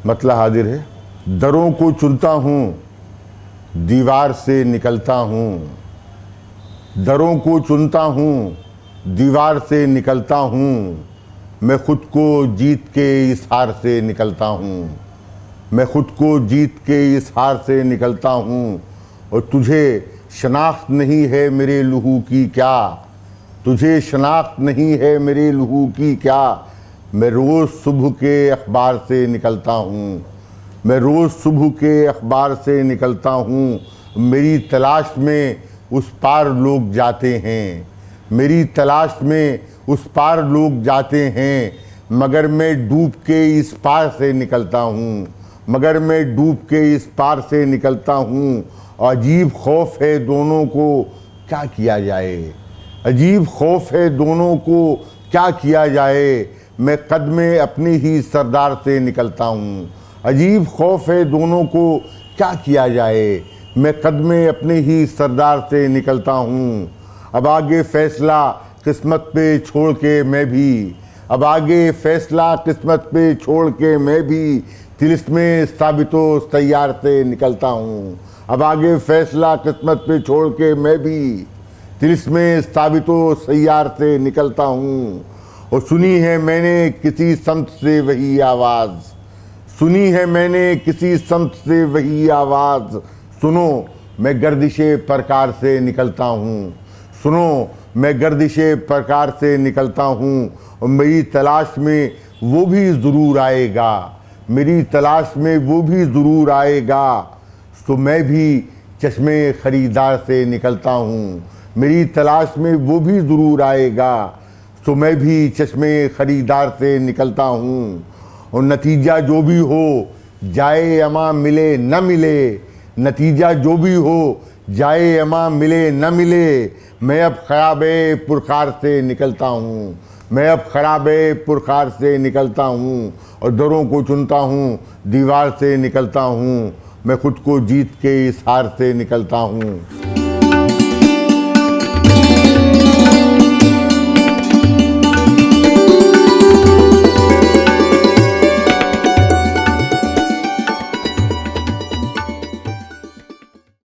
मतला हाजिर है। दरों को चुनता हूँ, दीवार से निकलता हूँ। दरों को चुनता हूँ, दीवार से निकलता हूँ। मैं खुद को जीत के इस हार से निकलता हूँ। मैं खुद को जीत के इस हार से निकलता हूँ। और तुझे शनाख्त नहीं है मेरे लहू की क्या, तुझे शनाख्त नहीं है मेरे लहू की क्या। मैं रोज़ सुबह के अखबार से निकलता हूँ। मैं रोज़ सुबह के अखबार से निकलता हूँ। मेरी तलाश में उस पार लोग जाते हैं। मेरी तलाश में उस पार लोग जाते हैं। मगर मैं डूब के इस पार से निकलता हूँ। मगर मैं डूब के इस पार से निकलता हूँ। अजीब खौफ है दोनों को क्या किया जाए। अजीब खौफ है दोनों को क्या किया जाए। मैं कदमे अपने ही सरदार से निकलता हूँ। अजीब खौफ है दोनों को क्या किया जाए। मैं कदमे अपने ही सरदार से निकलता हूँ। अब आगे फैसला किस्मत पे छोड़ के मैं भी, अब आगे फैसला किस्मत पे छोड़ के मैं भी तिलिस्मे साबितो तैयार से निकलता हूँ। अब आगे फैसला किस्मत पे छोड़ के मैं भी तिलिस्मे साबितो तैयार से निकलता हूँ। और सुनी है मैंने किसी संत से वही आवाज़, सुनी है मैंने किसी संत से वही आवाज़। सुनो मैं गर्दिशे प्रकार से निकलता हूँ। सुनो मैं गर्दिशे प्रकार से निकलता हूँ। और मेरी तलाश में वो भी ज़रूर आएगा, मेरी तलाश में वो भी ज़रूर आएगा। तो मैं भी चश्मे ख़रीदार से निकलता हूँ। मेरी तलाश में वो भी ज़रूर आएगा। तो मैं भी चश्मे ख़रीदार से निकलता हूँ। और नतीजा जो भी हो जाए अमा मिले न मिले, नतीजा जो भी हो जाए अमा मिले न मिले, मैं अब ख़राबे पुरखार से निकलता हूँ। मैं अब ख़राबे पुरखार से निकलता हूँ। और दरों को चुनता हूँ, दीवार से निकलता हूँ। मैं खुद को जीत के इस हार से निकलता हूँ।